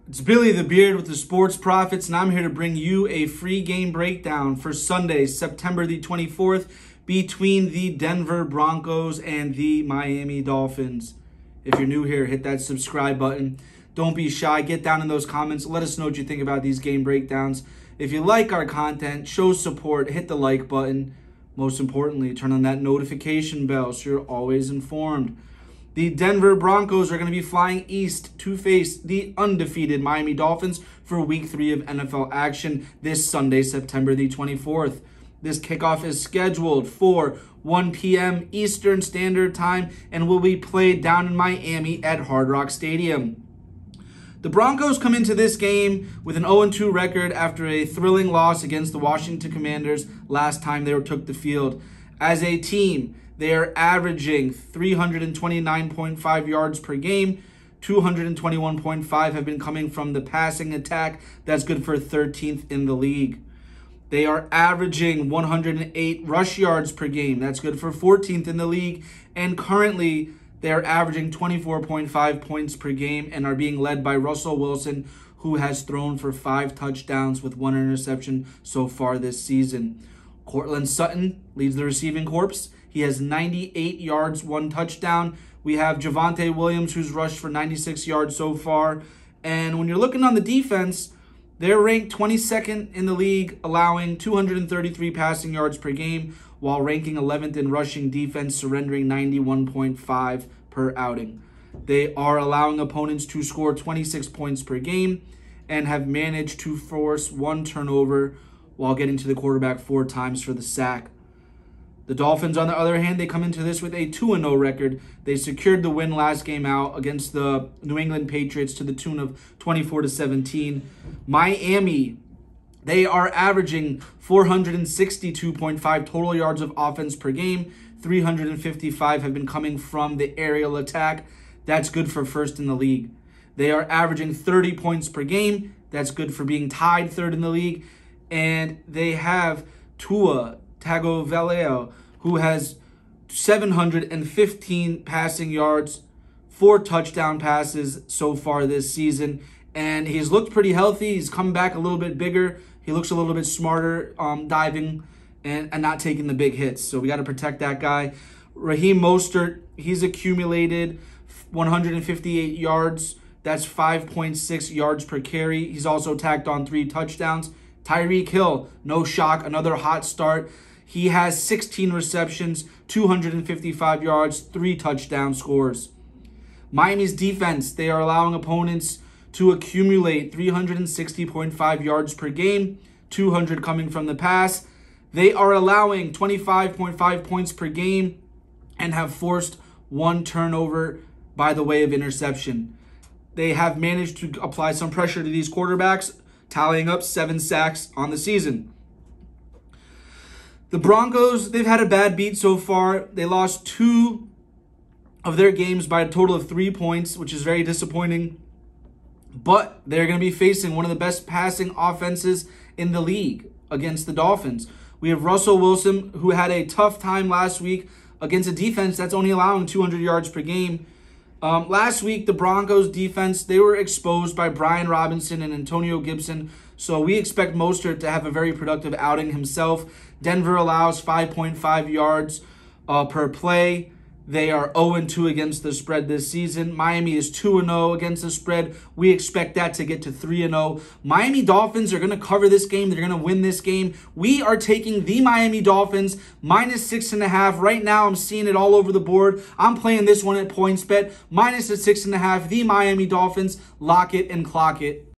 It's Billy the Beard with the Sports Profits, and I'm here to bring you a free game breakdown for Sunday, September the 24th, between the Denver Broncos and the Miami Dolphins. If you're new here, hit that subscribe button. Don't be shy. Get down in those comments. Let us know what you think about these game breakdowns. If you like our content, show support, hit the like button. Most importantly, turn on that notification bell so you're always informed. The Denver Broncos are going to be flying east to face the undefeated Miami Dolphins for Week 3 of NFL action this Sunday, September the 24th. This kickoff is scheduled for 1 p.m. Eastern Standard Time and will be played down in Miami at Hard Rock Stadium. The Broncos come into this game with an 0-2 record after a thrilling loss against the Washington Commanders last time they took the field. As a team, they are averaging 329.5 yards per game. 221.5 have been coming from the passing attack. That's good for 13th in the league. They are averaging 108 rush yards per game. That's good for 14th in the league. And currently, they are averaging 24.5 points per game and are being led by Russell Wilson, who has thrown for 5 touchdowns with 1 interception so far this season. Courtland Sutton leads the receiving corps. He has 98 yards, 1 touchdown. We have Javonte Williams, who's rushed for 96 yards so far. And when you're looking on the defense, they're ranked 22nd in the league, allowing 233 passing yards per game, while ranking 11th in rushing defense, surrendering 91.5 per outing. They are allowing opponents to score 26 points per game and have managed to force 1 turnover while getting to the quarterback 4 times for the sack. The Dolphins, on the other hand, they come into this with a 2-0 record. They secured the win last game out against the New England Patriots to the tune of 24-17. Miami, they are averaging 462.5 total yards of offense per game. 355 have been coming from the aerial attack. That's good for 1st in the league. They are averaging 30 points per game. That's good for being tied 3rd in the league. And they have Tua Tagovailoa, who has 715 passing yards, 4 touchdown passes so far this season. And he's looked pretty healthy. He's come back a little bit bigger. He looks a little bit smarter diving and not taking the big hits. So we got to protect that guy. Raheem Mostert, he's accumulated 158 yards. That's 5.6 yards per carry. He's also tacked on 3 touchdowns. Tyreek Hill, no shock, another hot start. He has 16 receptions, 255 yards, 3 touchdown scores. Miami's defense, they are allowing opponents to accumulate 360.5 yards per game, 200 coming from the pass. They are allowing 25.5 points per game and have forced 1 turnover by the way of interception. They have managed to apply some pressure to these quarterbacks, tallying up 7 sacks on the season. The Broncos, they've had a bad beat so far. They lost 2 of their games by a total of 3 points, which is very disappointing. But they're going to be facing one of the best passing offenses in the league against the Dolphins. We have Russell Wilson, who had a tough time last week against a defense that's only allowing 200 yards per game. Last week, the Broncos defense, they were exposed by Bijan Robinson and Antonio Gibson, so we expect Mostert to have a very productive outing himself. Denver allows 5.5 yards per play. They are 0-2 against the spread this season. Miami is 2-0 against the spread. We expect that to get to 3-0. Miami Dolphins are going to cover this game. They're going to win this game. We are taking the Miami Dolphins -6.5. Right now, I'm seeing it all over the board. I'm playing this one at PointsBet. -6.5. The Miami Dolphins. Lock it and clock it.